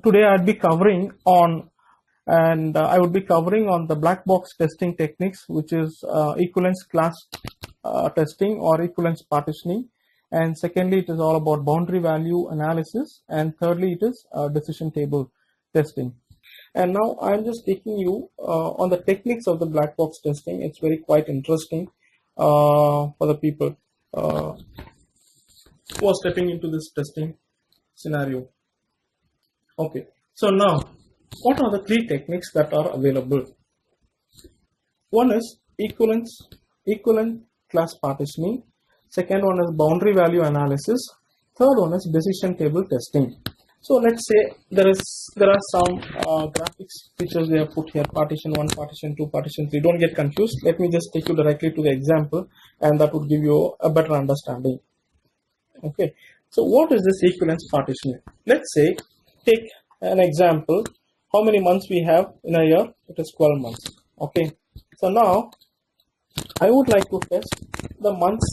today I'd be covering on, and I would be covering on the black box testing techniques, which is equivalence class testing or equivalence partitioning. And secondly, it is all about boundary value analysis. And thirdly, it is decision table testing. And now I'm just taking you on the techniques of the black box testing. It's very quite interesting for the people who are stepping into this testing scenario. Okay, so now what are the three techniques that are available? One is equivalent class partitioning. Second one is boundary value analysis. Third one is decision table testing. So let's say there are some graphics features they have put here: partition 1, partition 2, partition 3. Don't get confused. Let me just take you directly to the example, and that would give you a better understanding. Okay, so what is this equivalence partitioning? Let's say, take an example. How many months we have in a year? It is 12 months. Okay, so now I would like to test the months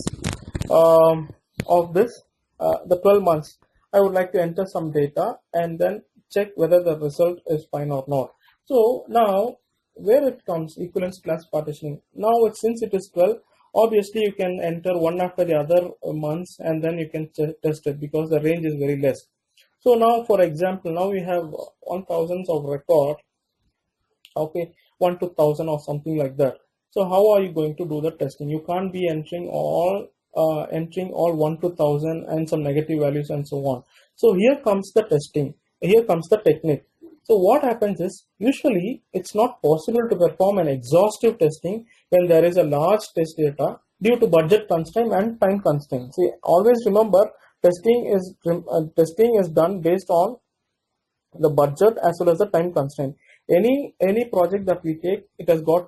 of this, the 12 months. I would like to enter some data and then check whether the result is fine or not. So now where it comes, equivalence class partitioning. Now since it is 12, obviously you can enter one after the other months and then you can test it because the range is very less. So now, for example, now we have 1000 of record, okay, 1 to 1000 or something like that. So how are you going to do the testing? You can't be entering all 1 to 1000 and some negative values and so on. So here comes the testing. Here comes the technique. So what happens is, usually it's not possible to perform an exhaustive testing when there is a large test data due to budget constraint and time constraint. See, always remember, testing is done based on the budget as well as the time constraint. Any project that we take,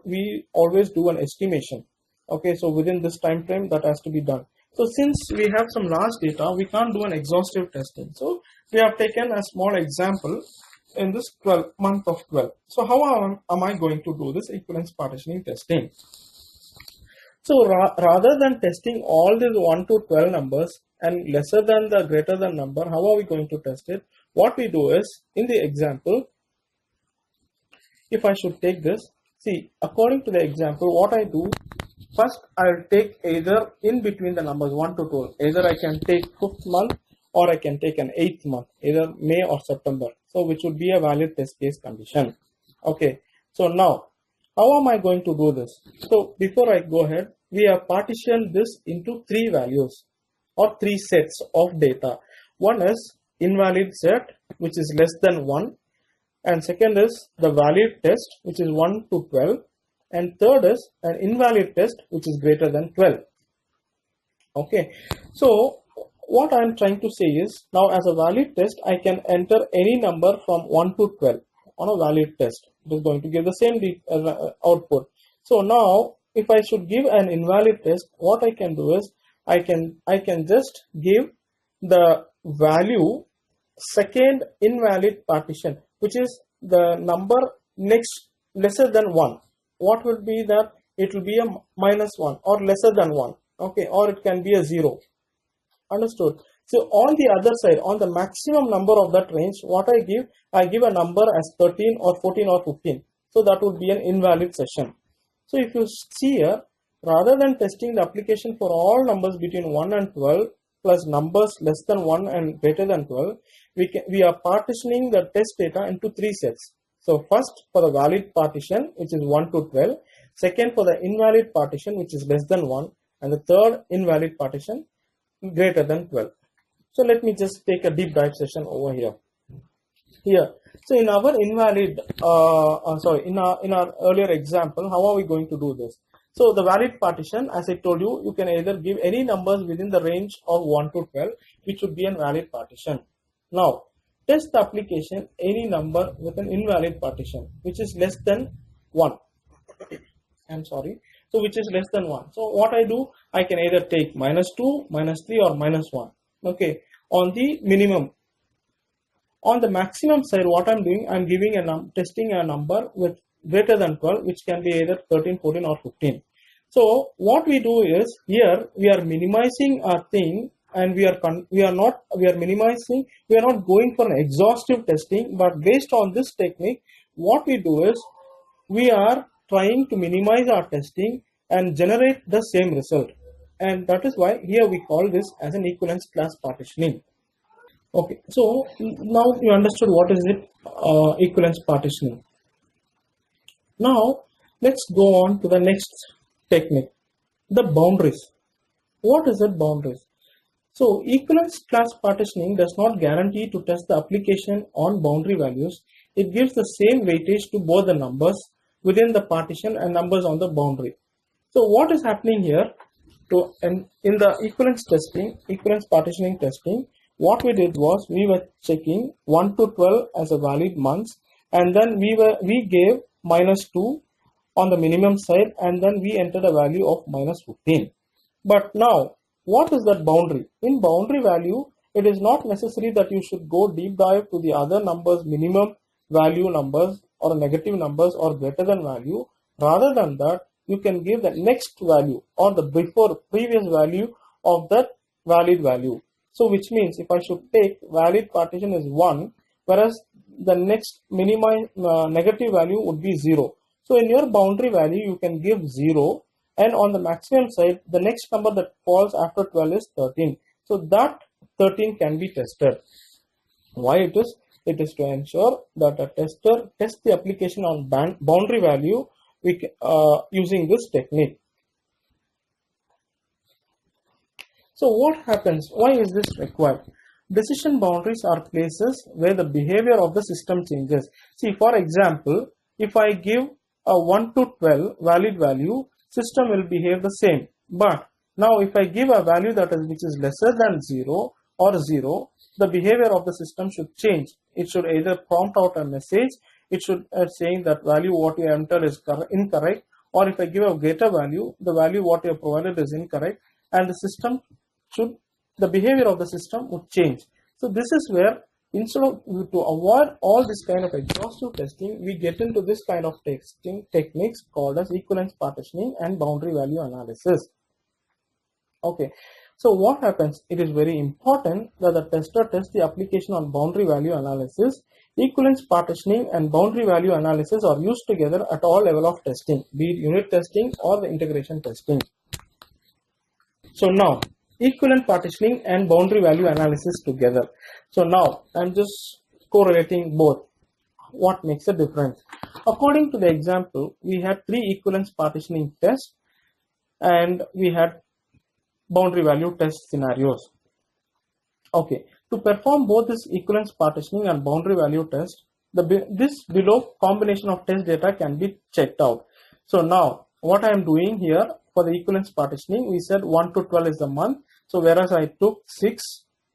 we always do an estimation. Okay, so within this time frame that has to be done. So since we have some large data, we can't do an exhaustive testing. So we have taken a small example in this month of 12. So how am I going to do this equivalence partitioning testing? So rather than testing all these 1 to 12 numbers and lesser than the greater than number, how are we going to test it? What we do is, in the example, if I should take this, see, according to the example, what I do, first I'll take either in between the numbers 1 to 12. Either I can take 5th month or I can take an 8th month, either May or September. So which would be a valid test case condition. Okay, so now how am I going to do this? So before I go ahead, we have partitioned this into 3 values or 3 sets of data. One is invalid set, which is less than 1, and second is the valid test, which is 1 to 12, and third is an invalid test, which is greater than 12. Okay, so what I am trying to say is, now as a valid test, I can enter any number from 1 to 12 on a valid test. It is going to give the same output. So now if I should give an invalid test, what I can do is I can just give the value second invalid partition, which is the number next lesser than 1. What will be that? It will be a -1 or lesser than 1. Okay, or it can be a 0. Understood? So on the other side, on the maximum number of that range, what I give a number as 13 or 14 or 15. So that would be an invalid session. So if you see here, rather than testing the application for all numbers between 1 and 12 plus numbers less than 1 and greater than 12, we are partitioning the test data into 3 sets. So first for the valid partition, which is 1 to 12, second for the invalid partition, which is less than 1, and the third invalid partition greater than 12. So let me just take a deep dive session over here. So in our invalid, in our earlier example, how are we going to do this? So the valid partition, as I told you, you can either give any numbers within the range of 1 to 12, which would be a valid partition. Now, test the application any number with an invalid partition, which is less than 1. I'm sorry. So which is less than 1. So what I do, I can either take -2, -3 or -1. Okay. On the minimum. On the maximum side, what I'm doing, I'm giving testing a number with greater than 12, which can be either 13, 14 or 15. So what we do is, here we are minimizing our thing and we are minimizing, we are not going for an exhaustive testing, but based on this technique, what we do is we are trying to minimize our testing and generate the same result. And that is why here we call this as an equivalence class partitioning. Okay, so now you understood what is it, equivalence partitioning. Now let's go on to the next technique, the boundaries. What is it, boundaries? So equivalence class partitioning does not guarantee to test the application on boundary values. It gives the same weightage to both the numbers within the partition and numbers on the boundary. So what is happening here? In the equivalence partitioning testing, what we did was we were checking 1 to 12 as a valid months, and then we gave -2 on the minimum side, and then we entered a value of -15. But now, what is that boundary? In boundary value, it is not necessary that you should go deep dive to the other numbers, minimum value numbers or negative numbers or greater than value. Rather than that, you can give the next value or the previous value of that valid value. So which means if I should take valid partition is 1, whereas the next minimum negative value would be 0. So in your boundary value, you can give 0, and on the maximum side, the next number that falls after 12 is 13. So that 13 can be tested. Why it is? It is to ensure that a tester tests the application on boundary value using this technique. So what happens? Why is this required? Decision boundaries are places where the behavior of the system changes. See, for example, if I give a 1 to 12 valid value, system will behave the same. But now if I give a value which is lesser than 0 or 0, the behavior of the system should change. It should either prompt out a message, it should saying that value what you enter is incorrect, or if I give a greater value, the value what you have provided is incorrect, and the behavior of the system would change. So this is where, instead of to avoid all this kind of exhaustive testing, we get into this kind of testing techniques called as equivalence partitioning and boundary value analysis. Okay, so what happens? It is very important that the tester tests the application on boundary value analysis. Equivalence partitioning and boundary value analysis are used together at all level of testing, be it unit testing or the integration testing. So now, equivalent partitioning and boundary value analysis together. So now I'm just correlating both. What makes a difference? According to the example, we had 3 equivalence partitioning tests and we had boundary value test scenarios. Okay, to perform both this equivalence partitioning and boundary value test, this below combination of test data can be checked out. So now what I am doing here for the equivalence partitioning, we said 1 to 12 is the month. So whereas I took 6,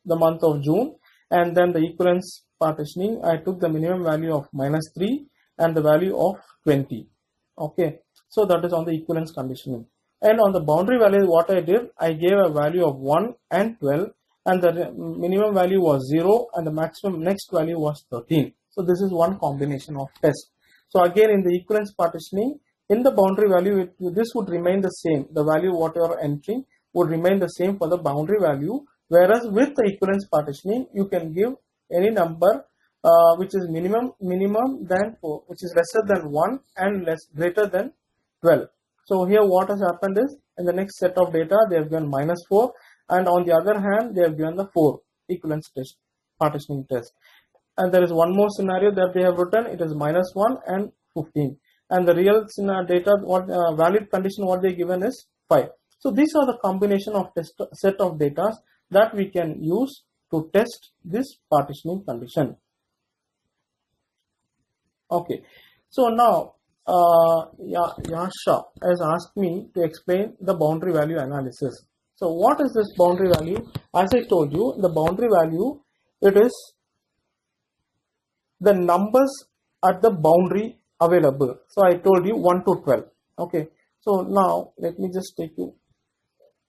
the month of June, and then the equivalence partitioning, I took the minimum value of -3 and the value of 20. Okay, so that is on the equivalence conditioning. And on the boundary value, what I did, I gave a value of 1 and 12, and the minimum value was 0 and the maximum next value was 13. So this is one combination of tests. So again, in the equivalence partitioning, in the boundary value, this would remain the same. The value what you are entering would remain the same for the boundary value. Whereas with the equivalence partitioning, you can give any number which is minimum than 4, which is lesser than 1 and greater than 12. So here what has happened is, in the next set of data, they have given -4, and on the other hand, they have given the 4 equivalence test, partitioning test. And there is one more scenario that they have written, it is -1 and 15. And the real data, valid condition what they given is 5. So these are the combination of set of data that we can use to test this partitioning condition. Okay, so now Yasha has asked me to explain the boundary value analysis. So what is this boundary value? As I told you, the boundary value, it is the numbers at the boundary available. So I told you 1 to 12. Okay, so now let me just take you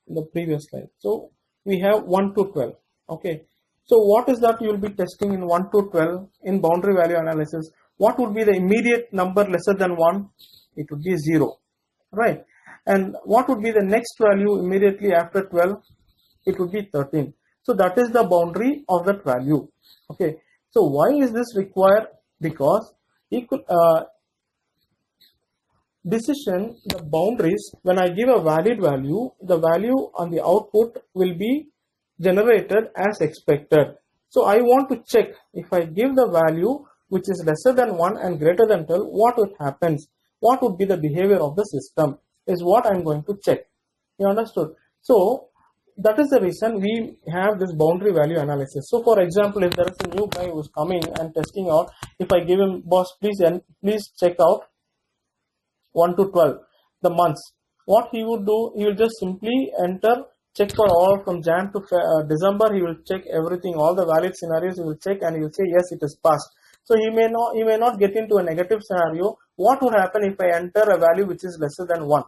the previous slide. So we have 1 to 12. Okay, so what is that you will be testing in 1 to 12 in boundary value analysis? What would be the immediate number lesser than 1? It would be 0, right? And what would be the next value immediately after 12? It would be 13. So that is the boundary of that value. Okay. So why is this required? Because decision, the boundaries, when I give a valid value, the value on the output will be generated as expected. So I want to check if I give the value which is lesser than 1 and greater than 12, what would happens? What would be the behavior of the system is what I'm going to check. You understood? So that is the reason we have this boundary value analysis. So for example, if there is a new guy who is coming and testing out, if I give him, boss, please check out 1 to 12, the months. What he would do, he will just simply enter, check for all from Jan to December. He will check everything, all the valid scenarios he will check, and he will say yes, it is passed. So he may not get into a negative scenario. What would happen if I enter a value which is lesser than 1?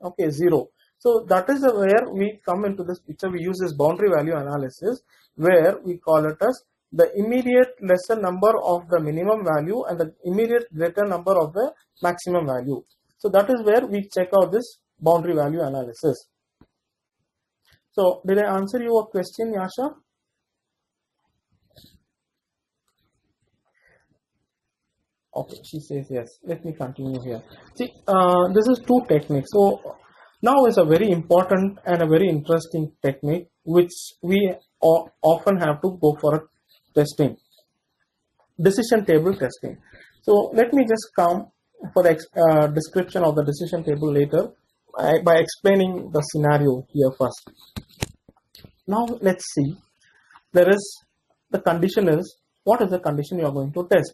Okay, 0. So that is where we come into this picture. We use this boundary value analysis, where we call it as the immediate lesser number of the minimum value and the immediate greater number of the maximum value. So that is where we check out this boundary value analysis. So did I answer your question, Yasha? Okay, she says yes. Let me continue here. See, this is two techniques. So now is a very important and a very interesting technique which we often have to go for testing. Decision table testing. So let me just come for the description of the decision table later by explaining the scenario here first. Now let's see. The condition is, what is the condition you are going to test?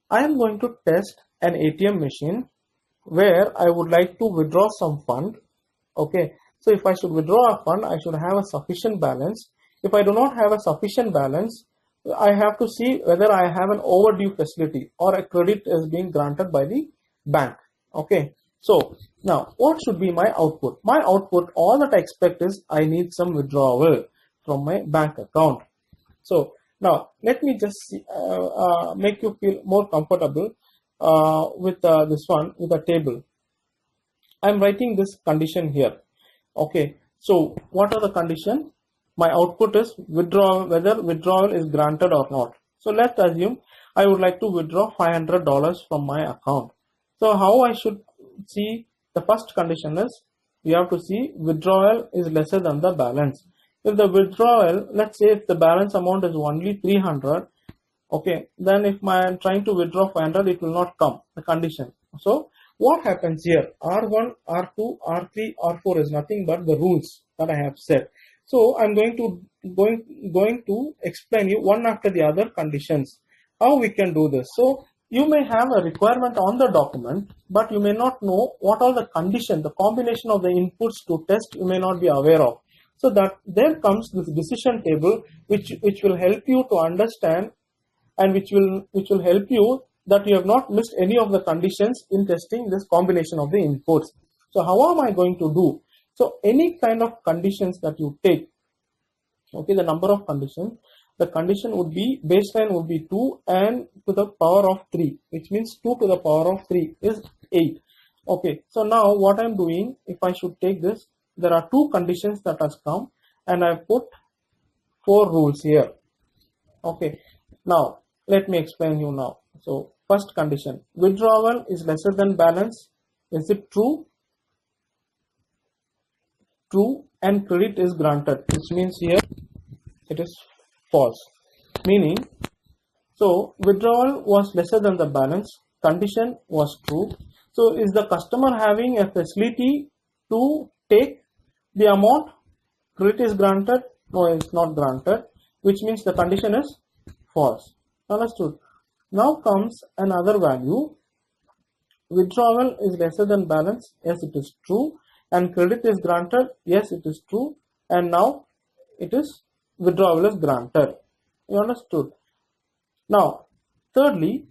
I am going to test an ATM machine where I would like to withdraw some fund. Okay, so if I should withdraw a fund, I should have a sufficient balance. If I do not have a sufficient balance, I have to see whether I have an overdue facility or a credit is being granted by the bank. Okay, so now what should be my output? My output, all that I expect is I need some withdrawal from my bank account. So now let me just make you feel more comfortable with this one, with a table. I'm writing this condition here. Okay, so what are the conditions? My output is withdrawal, whether withdrawal is granted or not. So let's assume I would like to withdraw $500 from my account. So how I should see, the first condition is you have to see withdrawal is lesser than the balance. If the withdrawal, let's say if the balance amount is only 300, okay, then if I'm trying to withdraw 500, it will not come, the condition. So what happens here? R1, R2, R3, R4 is nothing but the rules that I have set. So I'm going to explain you one after the other conditions, how we can do this. So you may have a requirement on the document, but you may not know what are the conditions, the combination of the inputs to test you may not be aware of. So that there comes this decision table which will help you to understand, and which will help you that you have not missed any of the conditions in testing this combination of the inputs. So how am I going to do? So any kind of conditions that you take, okay, the number of conditions, the condition would be, baseline would be 2 and to the power of 3, which means 2 to the power of 3 is 8. Okay, so now what I'm doing, if I should take this, there are 2 conditions that has come and I put 4 rules here. Okay, now let me explain you now. So first condition, withdrawal is lesser than balance. Is it true? True, and credit is granted, which means here it is false. Meaning, so withdrawal was lesser than the balance, condition was true. So is the customer having a facility to take the amount? Credit is granted? No, it's not granted, which means the condition is false. Understood? Now comes another value. Withdrawal is lesser than balance. Yes, it is true. And credit is granted. Yes, it is true. And now it is withdrawal is granted. You understood? Now, thirdly,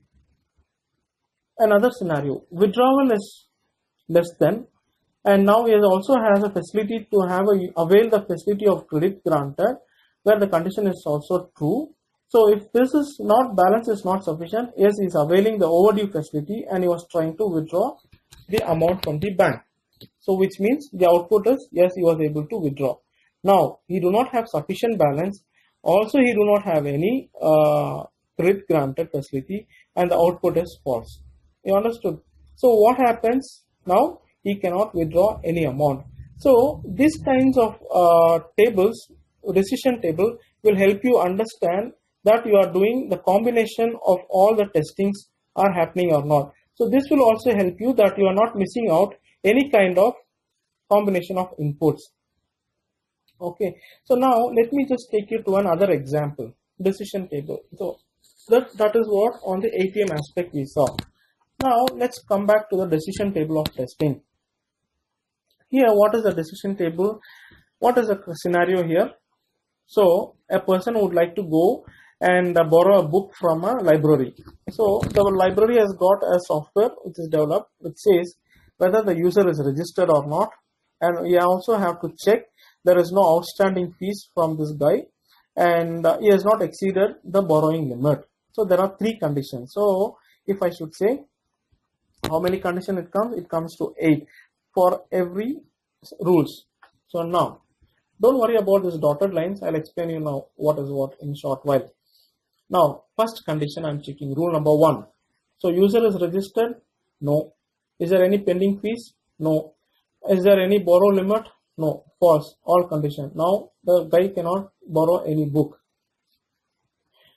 another scenario. Withdrawal is less than, and now he also has a facility to avail the facility of credit granted, where the condition is also true. So if this is not, balance is not sufficient, yes, he is availing the overdue facility and he was trying to withdraw the amount from the bank. So which means the output is yes, he was able to withdraw. Now he do not have sufficient balance. Also, he do not have any credit granted facility, and the output is false. You understood? So what happens now? He cannot withdraw any amount. So these kinds of tables, decision table, will help you understand that you are doing the combination of all the testings are happening or not. So this will also help you that you are not missing out any kind of combination of inputs. Okay, so now let me just take you to another example, decision table. So that is what on the ATM aspect we saw. Now let's come back to the decision table of testing. Here, what is the decision table? What is the scenario here? So a person would like to go and borrow a book from a library. So the library has got a software which is developed which says whether the user is registered or not, and we also have to check there is no outstanding fees from this guy, and he has not exceeded the borrowing limit. So there are 3 conditions. So if I should say how many conditions it comes to 8 for every rules. So now don't worry about these dotted lines. I'll explain you now what is what in short while. Now first condition I'm checking, rule number 1. So user is registered? No. Is there any pending fees? No. Is there any borrow limit? No. False. All condition. Now the guy cannot borrow any book.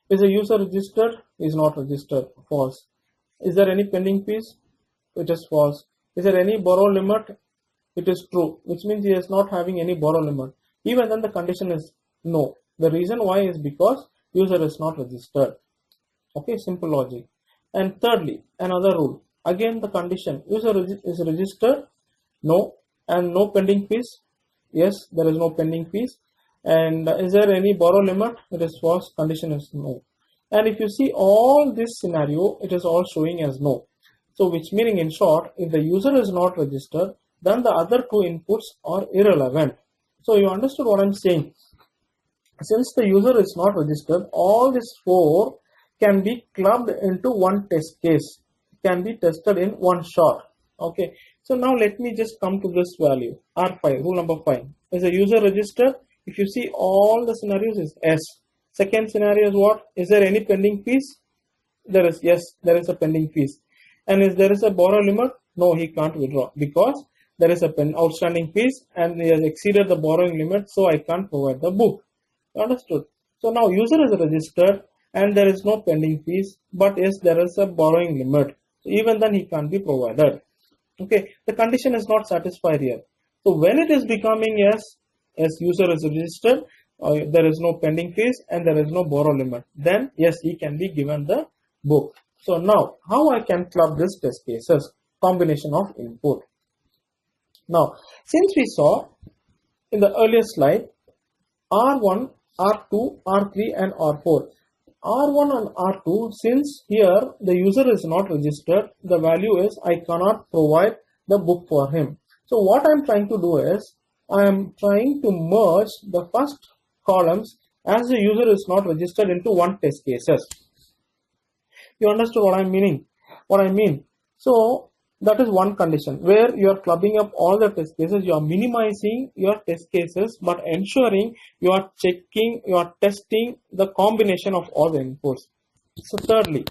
Is the user registered? Is not registered. False. Is there any pending fees? It is false. Is there any borrow limit? It is true, which means he is not having any borrow limit. Even then the condition is no. The reason why is because user is not registered. Okay, simple logic. And thirdly, another rule. Again the condition, user is registered? No. And no pending fees? Yes, there is no pending fees. And is there any borrow limit? It is false. Condition is no. And if you see all this scenario, it is all showing as no. So which meaning in short, if the user is not registered, then the other 2 inputs are irrelevant. So you understood what I'm saying. Since the user is not registered, all these 4 can be clubbed into one test case, can be tested in one shot. Okay, so now let me just come to this value, R5, rule number 5. Is the user registered? If you see all the scenarios is yes. Second scenario is what? Is there any pending fees? There is, yes, there is a pending fees. And if there is a borrow limit? No, he can't withdraw because there is a outstanding fees and he has exceeded the borrowing limit, so I can't provide the book. Understood? So now user is registered and there is no pending fees, but yes, there is a borrowing limit. So even then he can't be provided. Okay, the condition is not satisfied here. So when it is becoming yes, user is registered, there is no pending fees and there is no borrow limit, then yes, he can be given the book. So now how I can club this test cases? Combination of input. Now since we saw in the earlier slide R1, R2, R3 and R4. R1 and R2, since here the user is not registered, the value is I cannot provide the book for him. So what I am trying to do is I am trying to merge the first columns as the user is not registered into one test cases. You understood what I am meaning? What I mean? So that is one condition where you are clubbing up all the test cases. You are minimizing your test cases, but ensuring you are checking, you are testing the combination of all the inputs. So thirdly,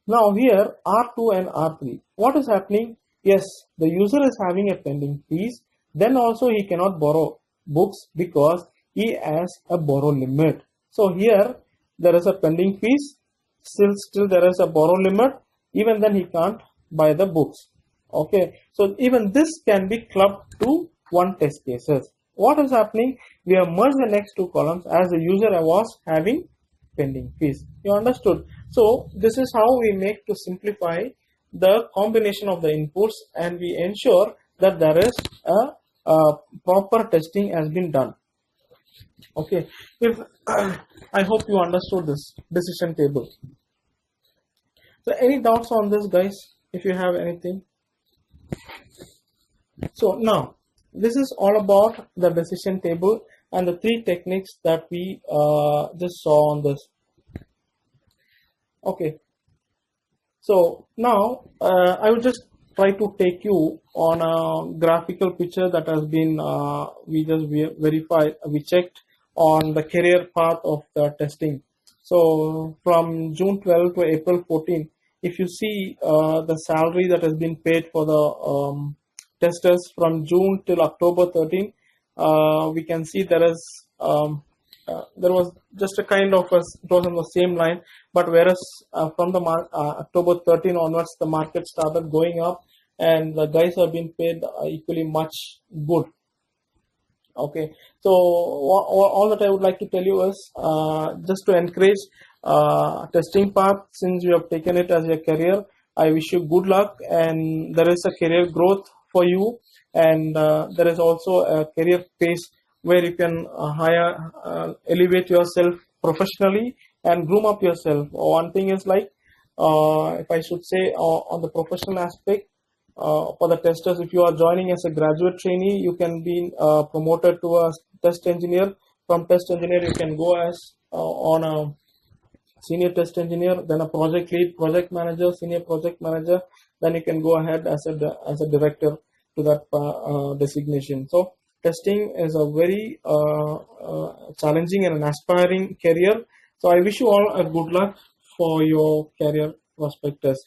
now here R2 and R3, what is happening? Yes, the user is having a pending fees. Then also he cannot borrow books because he has a borrow limit. So here there is a pending fees. Still there is a borrow limit. Even then he can't buy the books. Okay, so even this can be clubbed to one test cases. What is happening? We have merged the next 2 columns as the user was having pending fees. You understood? So this is how we make to simplify the combination of the inputs, and we ensure that there is a proper testing has been done. Okay, if I hope you understood this decision table. So any doubts on this, guys? If you have anything. So now this is all about the decision table and the 3 techniques that we just saw on this. Okay, so now I will just try to take you on a graphical picture that has been we just verified, we checked on the career path of the testing. So from June 12 to April 14, if you see the salary that has been paid for the testers from June till October 13, we can see there was just a kind of it was on the same line, but whereas from the October 13 onwards, the market started going up, and the guys have been paid equally much good. Okay, so all that I would like to tell you is just to encourage testing path. Since you have taken it as your career, I wish you good luck, and there is a career growth for you, and there is also a career pace where you can elevate yourself professionally and groom up yourself. One thing is like, if I should say on the professional aspect, for the testers, if you are joining as a graduate trainee, you can be promoted to a test engineer. From test engineer, you can go as on a senior test engineer, then a project lead, project manager, senior project manager. Then you can go ahead as a director to that designation. So testing is a very challenging and an aspiring career. So I wish you all a good luck for your career prospectus.